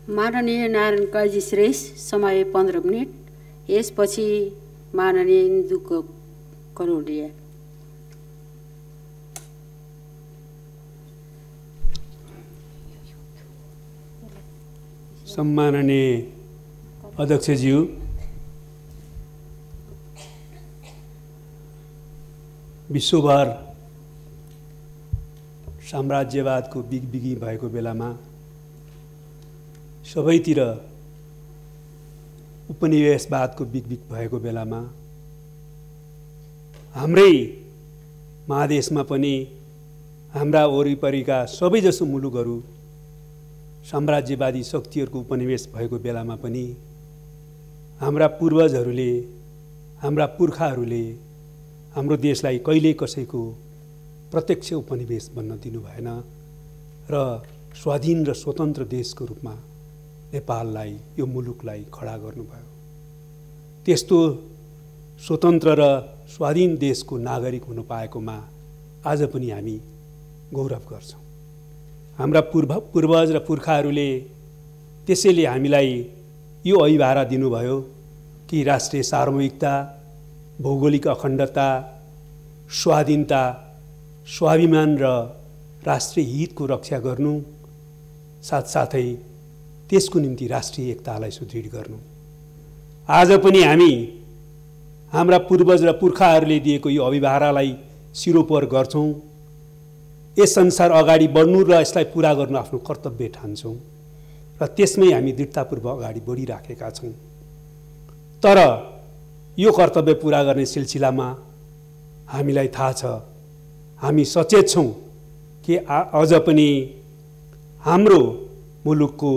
माननीय नारायण काजी श्रेष्ठ, समय 15 मिनट। यसपछि माननीय इन्दु करोडिया। सम्माननीय अध्यक्षज्यू, विश्वभर साम्राज्यवादको बिगबिगी भएको बेलामा सबैतिर उपनिवेशवादको बिगबिग भएको बेलामा हाम्रै महादेशमा पनि हाम्रा वरिपरिका सबैजसो मुलुकहरू साम्राज्यवादी शक्तिहरूको उपनिवेश भएको बेलामा पनि हाम्रा पूर्वजहरूले, हाम्रा पुर्खाहरूले हाम्रो देशलाई कहिल्यै कसैको प्रत्यक्ष उपनिवेश बन्न दिनु भएन र स्वाधीन र स्वतन्त्र देशको रूपमा नेपाललाई, यो मुलुकलाई खडा गर्नुभयो। त्यस्तो स्वतन्त्र र स्वाधीन देशको नागरिक हुन पाएकोमा आज पनि हामी गौरव गर्छौँ। हाम्रा पूर्वज र पुर्खाहरूले त्यसैले हामीलाई यो अभिभारा दिनुभयो कि राष्ट्रिय सार्वभौमिकता, भौगोलिक अखण्डता, स्वाधीनता, स्वाभिमान र राष्ट्रिय हितको रक्षा गर्नु, साथसाथै त्यसको निम्ति राष्ट्रिय एकतालाई सुदृढ गर्नु। आज पनि हामी हाम्रा पूर्वज र पुर्खाहरूले दिएको यो अभिभारालाई सिरोपर गर्छौँ। यस संसार अगाडि बढ्नु र यसलाई पुरा गर्नु आफ्नो कर्तव्य ठान्छौँ र त्यसमै हामी दृढतापूर्वक अगाडि बढिराखेका छौँ। तर यो कर्तव्य पुरा गर्ने सिलसिलामा हामीलाई थाहा छ, हामी सचेत छौँ कि अझ पनि हाम्रो मुलुकको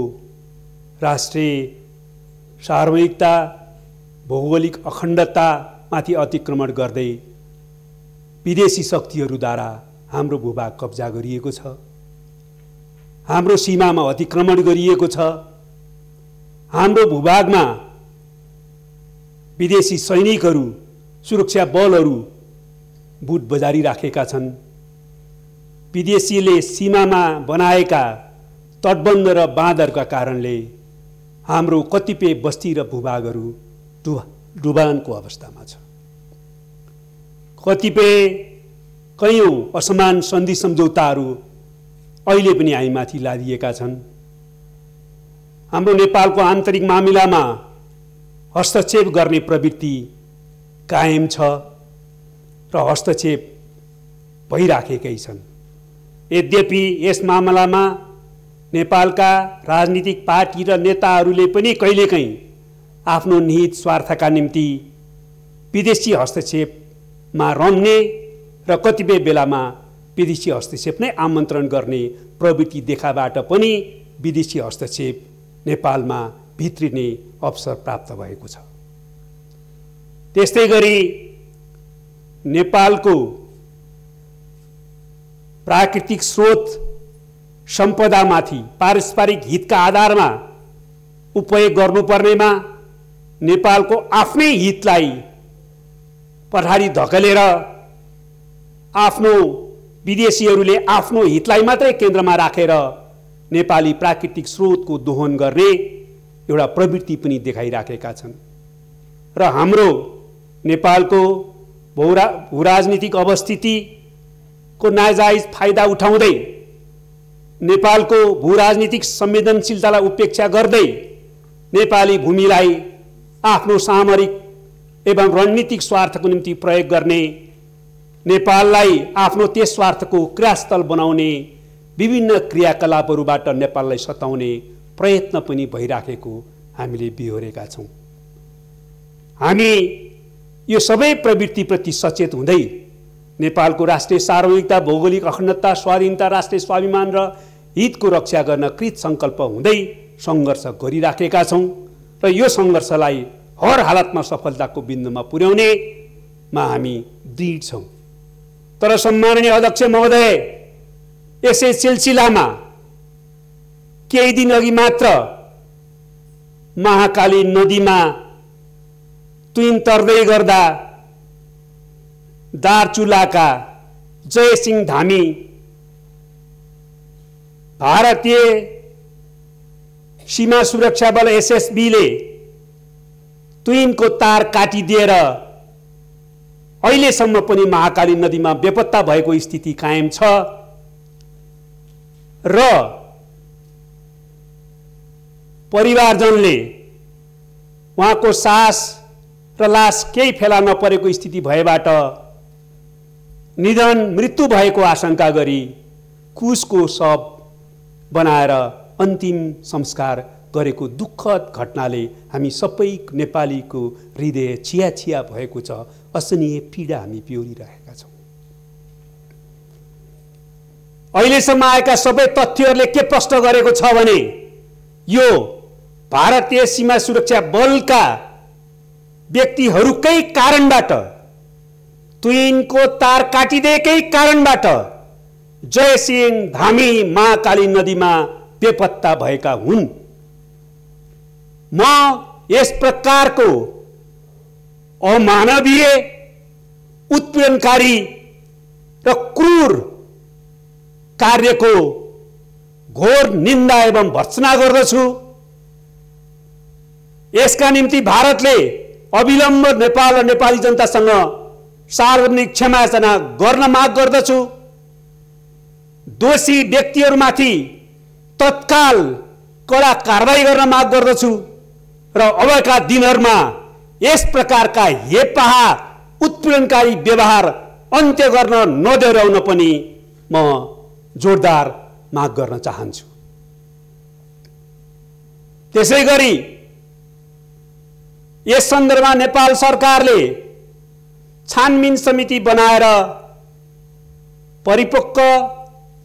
राष्ट्रिय सार्वभौमिकता, भौगोलिक अखण्डतामाथि अतिक्रमण गर्दै विदेशी शक्तिहरूद्वारा हाम्रो भूभाग कब्जा गरिएको छ, हाम्रो सीमामा अतिक्रमण गरिएको छ, हाम्रो भूभागमा विदेशी सैनिकहरू, सुरक्षा बलहरू बुट बजारिराखेका छन्। विदेशीले सीमामा बनाएका तटबन्ध र बाँधहरूका कारणले हाम्रो कतिपय बस्ती र भूभागहरू डुबानको अवस्थामा छ। कतिपय कैयौँ असमान सन्धि सम्झौताहरू अहिले पनि हामीमाथि लादिएका छन्। हाम्रो नेपालको आन्तरिक मामिलामा हस्तक्षेप गर्ने प्रवृत्ति कायम छ र हस्तक्षेप भइराखेकै छन्। यद्यपि यस मामलामा नेपालका राजनीतिक पार्टी र नेताहरूले पनि कहिलेकाहीँ आफ्नो निहित स्वार्थका निम्ति विदेशी हस्तक्षेपमा रम्ने र कतिपय बेलामा विदेशी हस्तक्षेप नै आमन्त्रण गर्ने प्रवृत्ति देखाबाट पनि विदेशी हस्तक्षेप नेपालमा भित्रिने अवसर प्राप्त भएको छ। त्यस्तै गरी नेपालको प्राकृतिक स्रोत सम्पदामाथि पारस्परिक हितका आधारमा उपयोग गर्नुपर्नेमा नेपालको आफ्नै हितलाई पछाडि धकेलेर आफ्नो विदेशीहरूले आफ्नो हितलाई मात्रै केन्द्रमा राखेर नेपाली प्राकृतिक स्रोतको दोहन गर्ने एउटा प्रवृत्ति पनि देखाइराखेका छन् र हाम्रो नेपालको भूराजनीतिक अवस्थितिको नाजायज फाइदा उठाउँदै नेपालको भूराजनीतिक संवेदनशीलतालाई उपेक्षा गर्दै नेपाली भूमिलाई आफ्नो सामरिक एवं रणनीतिक स्वार्थको निम्ति प्रयोग गर्ने, नेपाललाई आफ्नो त्यस स्वार्थको क्रियास्थल बनाउने विभिन्न क्रियाकलापहरूबाट नेपाललाई सताउने प्रयत्न पनि भइराखेको हामीले बिहोरेका छौँ। हामी यो सबै प्रवृत्तिप्रति सचेत हुँदै नेपालको राष्ट्रिय सार्वभौमिकता, भौगोलिक अखण्डता, स्वाधीनता, राष्ट्रिय स्वाभिमान र हितको रक्षा गर्न कृत सङ्कल्प हुँदै सङ्घर्ष गरिराखेका छौँ र यो सङ्घर्षलाई हर हालतमा सफलताको बिन्दुमा पुर्याउनेमा हामी दृढ छौँ। तर सम्माननीय अध्यक्ष महोदय, यसै सिलसिलामा केही दिन अघि मात्र महाकाली नदीमा तुइन तर्दै गर्दा दार्चुलाका जयसिंह धामी भारतीय सीमा सुरक्षा बल एसएसबीले तुइनको तार काटिदिएर अहिलेसम्म पनि महाकाली नदीमा बेपत्ता भएको स्थिति कायम छ र परिवारजनले उहाँको सास र लास केही फेला नपरेको स्थिति भएबाट निधन मृत्यु भएको आशंका गरी कुशको शव बनाएर अन्तिम संस्कार गरेको दुःखद घटनाले हामी सबै नेपालीको हृदय छिया छिया भएको छ। असहनीय पीडा हामी बेहोरिरहेका छौँ। अहिलेसम्म आएका सबै तथ्यहरूले के प्रश्न गरेको छ भने यो भारतीय सीमा सुरक्षा बलका व्यक्तिहरूकै कारणबाट, तुइनको तार काटिदिएकै कारणबाट जयसिंह धामी महाकाली नदीमा बेपत्ता भएका हुन्। म यस प्रकारको अमानवीय, उत्पीडनकारी र क्रूर कार्यको घोर निन्दा एवं भर्त्सना गर्दछु। यसका निम्ति भारतले अविलम्ब नेपाल र नेपाली जनतासँग सार्वजनिक क्षमायाचना गर्न माग गर्दछु। दोषी व्यक्तिहरूमाथि तत्काल कडा कारबाही गर्न माग गर्दछु र अबका दिनहरूमा यस प्रकारका हेपाहा उत्पीडनकारी व्यवहार अन्त्य गर्न नदेहराउन पनि म जोरदार माग गर्न चाहन्छु। त्यसैगरी यस सन्दर्भमा नेपाल सरकारले छानबिन समिति बनाएर परिपक्व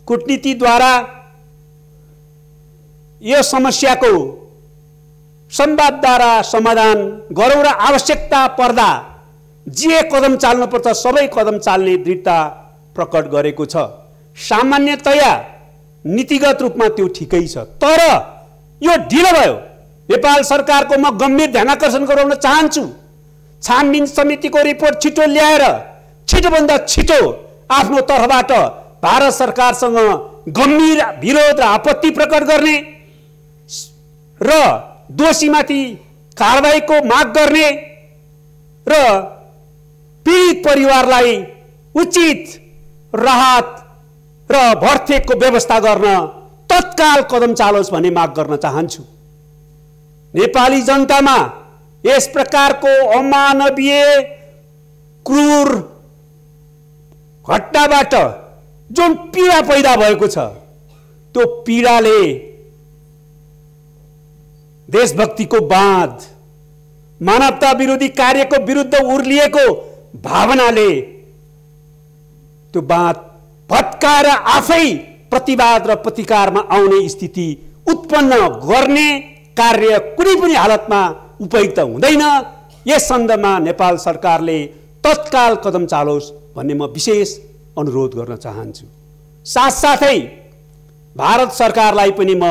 कूटनीतिद्वारा यो समस्याको संवादद्वारा समाधान गरौँ र आवश्यकता पर्दा जे कदम चाल्नुपर्छ सबै कदम चाल्ने दृढता प्रकट गरेको छ। सामान्यतया नीतिगत रूपमा त्यो ठिकै छ, तर यो ढिलो भयो। नेपाल सरकारको म गम्भीर ध्यानाकर्षण गराउन चाहन्छु। छानबिन समितिको रिपोर्ट छिटो ल्याएर छिटोभन्दा छिटो आफ्नो तर्फबाट भारत सरकारसँग गम्भीर विरोध र आपत्ति प्रकट गर्ने र दोषीमाथि कारबाहीको माग गर्ने र पीडित परिवारलाई उचित राहत र भर्तेको व्यवस्था गर्न तत्काल कदम चालोस् भन्ने माग गर्न चाहन्छु। नेपाली जनतामा यस प्रकारको अमानवीय क्रूर घटनाबाट जुन पीडा पैदा भएको छ त्यो पीडाले देशभक्तिको बाँध, मानवता विरोधी कार्यको विरुद्ध उर्लिएको भावनाले त्यो बाँध भत्काएर आफै प्रतिवाद र प्रतिकारमा आउने स्थिति उत्पन्न गर्ने कार्य कुनै पनि हालतमा उपयुक्त हुँदैन। यस सन्दर्भमा नेपाल सरकारले तत्काल कदम चालोस् भन्ने म विशेष अनुरोध गर्न चाहन्छु। साथसाथै भारत सरकारलाई पनि म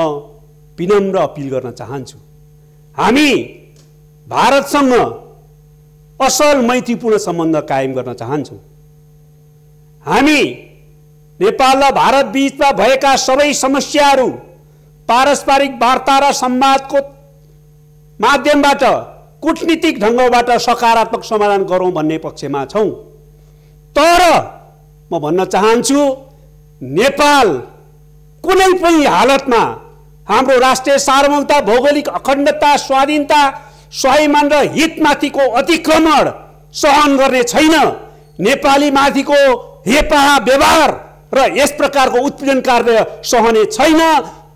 विनम्र अपिल गर्न चाहन्छु। हामी भारतसँग असल मैत्रीपूर्ण सम्बन्ध कायम गर्न चाहन्छौँ। हामी नेपाल र भारत बीचमा भएका सबै समस्याहरू पारस्परिक वार्ता र संवादको माध्यमबाट, कूटनीतिक ढङ्गबाट सकारात्मक समाधान गरौँ भन्ने पक्षमा छौँ। तर म भन्न चाहन्छु नेपाल कुनै पनि हालतमा हाम्रो राष्ट्रिय सार्वभौमता, भौगोलिक अखण्डता, स्वाधीनता, स्वाभिमान र हितमाथिको अतिक्रमण सहन गर्ने छैन। नेपाली माथिको हेपाहा व्यवहार र यस प्रकारको उत्पीडन कार्य सहने छैन।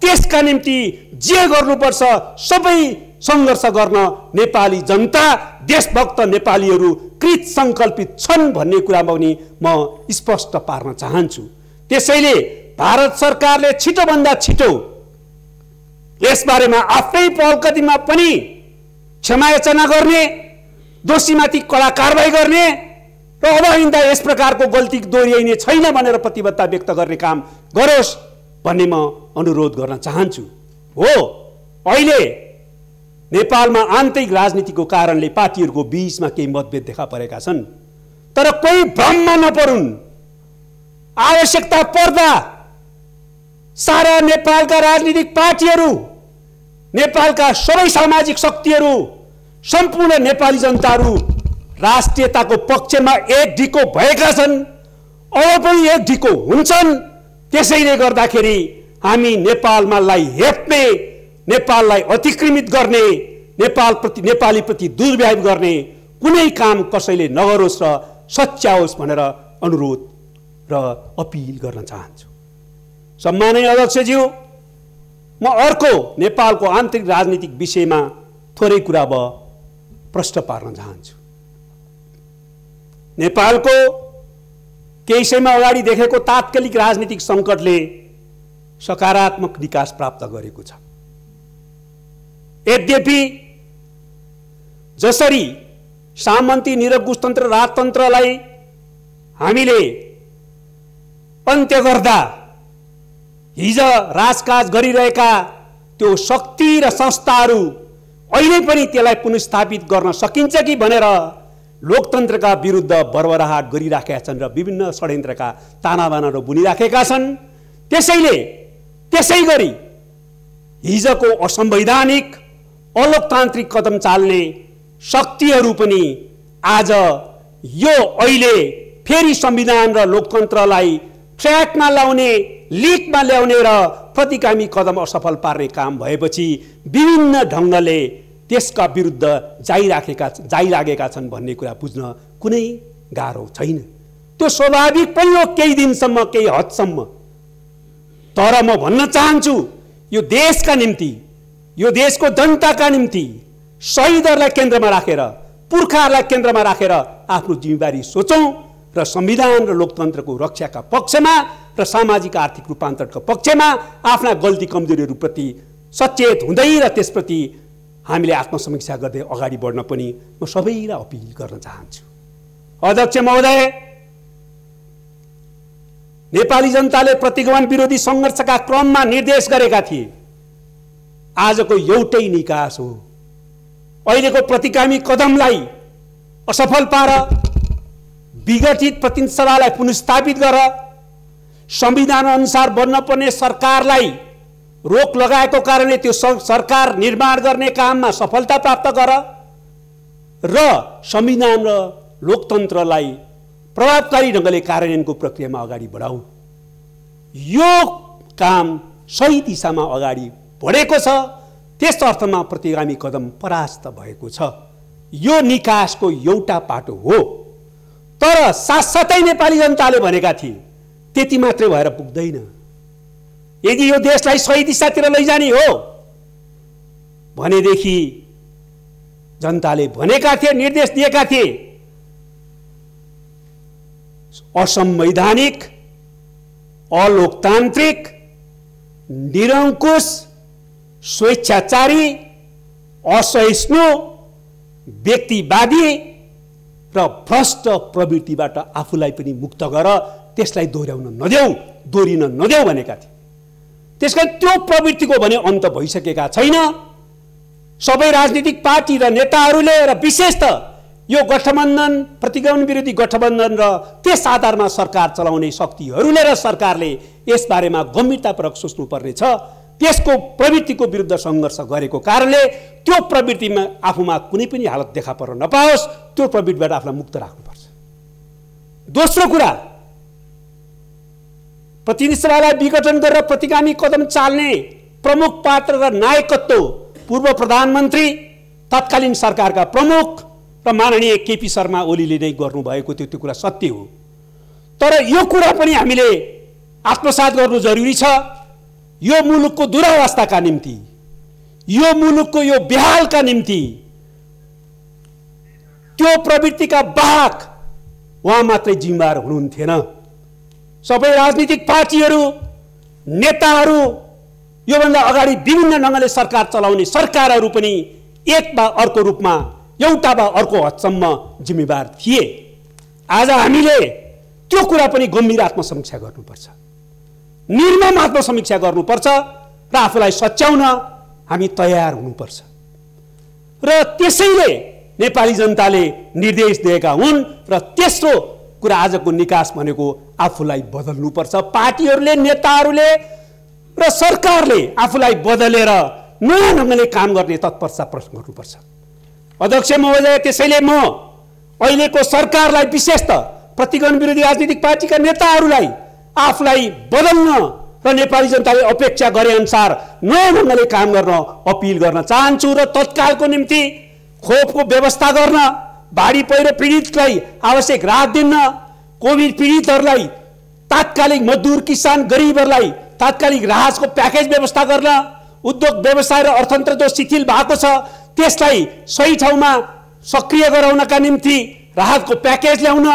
त्यसका निम्ति जे गर्नुपर्छ सबै सङ्घर्ष गर्न नेपाली जनता, देशभक्त नेपालीहरू कृत सङ्कल्पित छन् भन्ने कुरामा पनि म स्पष्ट पार्न चाहन्छु। त्यसैले भारत सरकारले छिटोभन्दा छिटो यसबारेमा आफ्नै पहल कदममा पनि क्षमायाचना गर्ने, दोषीमाथि कडा कारबाही गर्ने र अब हिँड्दा यस प्रकारको गल्ती दोहोऱ्याइने छैन भनेर प्रतिबद्धता व्यक्त गर्ने काम गरोस् भन्ने म अनुरोध गर्न चाहन्छु। हो, अहिले नेपालमा आन्तरिक राजनीतिको कारणले पार्टीहरूको बीचमा केही मतभेद देखा परेका छन्, तर कोही भ्रममा नपरुन्। आवश्यकता पर्दा सारा नेपालका राजनीतिक पार्टीहरू नेपालका सबै सामाजिक शक्तिहरू, सम्पूर्ण नेपाली जनताहरू राष्ट्रियताको पक्षमा एक ढिको भएका छन्, अब पनि एक ढिको हुन्छन्। त्यसैले गर्दाखेरि हामी नेपाललाई हेप्ने, नेपाललाई अतिक्रमित गर्ने, नेपालीप्रति दुर्व्यवहार गर्ने कुनै काम कसैले नगरोस् र सच्याओस् भनेर अनुरोध र अपिल गर्न चाहन्छु। सम्माननीय अध्यक्षज्यू, म अर्को नेपालको आन्तरिक राजनीतिक विषयमा थोरै कुरा अब प्रश्न पार्न चाहन्छु। नेपालको केही समय अगाडि देखेको तात्कालिक राजनीतिक सङ्कटले सकारात्मक विकास प्राप्त गरेको छ। यद्यपि जसरी सामन्ती निरङ्कुशतन्त्र राजतन्त्रलाई हामीले अन्त्य गर्दा हिज राजकाज गरिरहेका त्यो शक्ति र संस्थाहरू अहिले पनि त्यसलाई पुनर्स्थापित गर्न सकिन्छ कि भनेर लोकतन्त्रका विरुद्ध बर्बराहट गरिराखेका छन् र विभिन्न षड्यन्त्रका तानाबानाहरू बुनिराखेका छन्। त्यसै गरी हिजको असंवैधानिक अलोकतान्त्रिक कदम चाल्ने शक्तिहरू पनि आज यो अहिले फेरि संविधान र लोकतन्त्रलाई ट्र्याकमा ल्याउने, लिकमा ल्याउने र प्रतिगामी कदम असफल पार्ने काम भएपछि विभिन्न ढङ्गले त्यसका विरुद्ध जाइराखेका छन् भन्ने कुरा बुझ्न कुनै गाह्रो छैन। त्यो स्वाभाविक पनि हो केही दिनसम्म, केही हदसम्म। तर म भन्न चाहन्छु, यो देशका निम्ति, यो देशको जनताका निम्ति शहीदहरूलाई केन्द्रमा राखेर, पुर्खाहरूलाई केन्द्रमा राखेर आफ्नो जिम्मेवारी सोचौं र संविधान र लोकतन्त्रको रक्षाका पक्षमा र सामाजिक आर्थिक रूपान्तरणको पक्षमा आफ्ना गल्ती कमजोरीहरूप्रति सचेत हुँदै र त्यसप्रति हामीले आत्मसमीक्षा गर्दै अगाडि बढ्न पनि म सबैलाई अपिल गर्न चाहन्छु। अध्यक्ष महोदय, नेपाली जनताले प्रतिगमन विरोधी सङ्घर्षका क्रममा निर्देश गरेका थिए। आजको एउटै निकास हो, अहिलेको प्रतिगामी कदमलाई असफल पार, विघटित प्रतिनिधि सभालाई पुनर्स्थापित गर, संविधान अनुसार बन्नपर्ने सरकारलाई रोक लगाएको कारणले त्यो सरकार निर्माण गर्ने काममा सफलता प्राप्त गर र संविधान र लोकतन्त्रलाई प्रभावकारी ढङ्गले कार्यान्वयनको प्रक्रियामा अगाडि बढाऊ। यो काम सही दिशामा अगाडि बढेको छ, त्यस अर्थमा प्रतिगामी कदम परास्त भएको छ। यो निकासको एउटा पाटो हो। तर साथसाथै नेपाली जनताले भनेका थिए त्यति मात्रै भएर पुग्दैन। यदि यो देशलाई सही दिशातिर लैजाने हो भनेदेखि जनताले भनेका थिए, निर्देश दिएका थिए, असंवैधानिक, अलोकतान्त्रिक, निरङ्कुश, स्वेच्छाचारी, असहिष्णु, व्यक्तिवादी र भ्रष्ट प्रवृत्तिबाट आफूलाई पनि मुक्त गर, त्यसलाई दोहोरिन नदेऊ भनेका थिए। त्यसकारण त्यो प्रवृत्तिको भने अन्त भइसकेका छैन। सबै राजनीतिक पार्टी र नेताहरूले र विशेषतः यो गठबन्धन, प्रतिगमन विरोधी गठबन्धन र त्यस आधारमा सरकार चलाउने शक्तिहरूले र सरकारले यसबारेमा गम्भीरतापूर्वक सोच्नुपर्ने छ। त्यसको प्रवृत्तिको विरुद्ध सङ्घर्ष गरेको कारणले त्यो प्रवृत्तिमा आफूमा कुनै पनि हालत देखा पर्न नपाओस्, त्यो प्रवृत्तिबाट आफूलाई मुक्त राख्नुपर्छ। दोस्रो कुरा, प्रतिनिधि सभालाई विघटन गरेर प्रतिगामी कदम चाल्ने प्रमुख पात्र र नायकत्व पूर्व प्रधानमन्त्री, तत्कालीन सरकारका प्रमुख र माननीय केपी शर्मा ओलीले नै गर्नुभएको थियो। त्यो कुरा सत्य हो। तर यो कुरा पनि हामीले आत्मसात गर्नु जरुरी छ। यो मुलुकको दुरावस्थाका निम्ति, यो मुलुकको यो बेहालका निम्ति त्यो प्रवृत्तिका बाहक उहाँ मात्रै जिम्मेवार हुनुहुन्थेन। सबै राजनीतिक पार्टीहरू, नेताहरू, योभन्दा अगाडि विभिन्न ढङ्गले सरकार चलाउने सरकारहरू पनि एक वा अर्को रूपमा, एउटा वा अर्को हदसम्म जिम्मेवार थिए। आज हामीले त्यो कुरा पनि गम्भीर आत्मसमीक्षा गर्नुपर्छ, निर्मम आत्मसमीक्षा गर्नुपर्छ र आफूलाई सच्याउन हामी तयार हुनुपर्छ। र त्यसैले नेपाली जनताले निर्देश दिएका हुन् र तेस्रो कुरा आजको निकास भनेको आफूलाई बदल्नुपर्छ। पार्टीहरूले, नेताहरूले र सरकारले आफूलाई बदलेर नयाँ ढङ्गले काम गर्ने तत्परता प्रश्न गर्नुपर्छ। अध्यक्ष महोदय, त्यसैले म अहिलेको सरकारलाई विशेष त प्रतिगमन विरोधी राजनीतिक पार्टीका नेताहरूलाई आफूलाई बदल्न र नेपाली जनताले अपेक्षा गरे अनुसार नयाँ ढङ्गले काम गर्न अपिल गर्न चाहन्छु र तत्कालको निम्ति खोपको व्यवस्था गर्न, बाढी पहिरो पीडितलाई आवश्यक राहत दिन, कोभिड पीडितहरूलाई तात्कालिक, मजदुर किसान गरिबहरूलाई तात्कालिक राहतको प्याकेज व्यवस्था गर्न, उद्योग व्यवसाय र अर्थतन्त्र जो शिथिल भएको छ त्यसलाई सही ठाउँमा सक्रिय गराउनका निम्ति राहतको प्याकेज ल्याउन,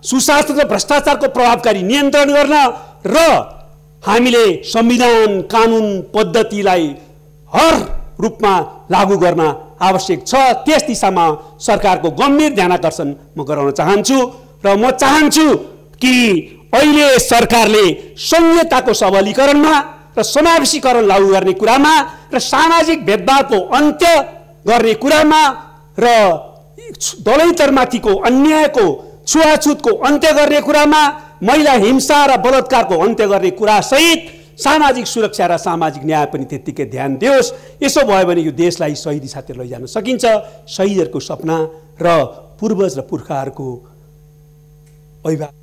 सुशासन र भ्रष्टाचारको प्रभावकारी नियन्त्रण गर्न र हामीले संविधान कानुन पद्धतिलाई हर रूपमा लागू गर्न आवश्यक छ। त्यस दिशामा सरकारको गम्भीर ध्यानाकर्षण म गराउन चाहन्छु र म चाहन्छु कि अहिले सरकारले संहिताको सबलीकरणमा र समावेशीकरण लागू गर्ने कुरामा र सामाजिक भेदभावको अन्त्य गर्ने कुरामा र दलैतरमाथिको अन्यायको छुवाछुतको अन्त्य गर्ने कुरामा, महिला हिंसा र बलात्कारको अन्त्य गर्ने कुरा सहित सामाजिक सुरक्षा र सामाजिक न्याय पनि त्यत्तिकै ध्यान दियोस्। यसो भयो भने यो देशलाई सही दिशातिर लैजान सकिन्छ। शहीदहरूको सपना र पूर्वज र पुर्खाहरूको अभिभावक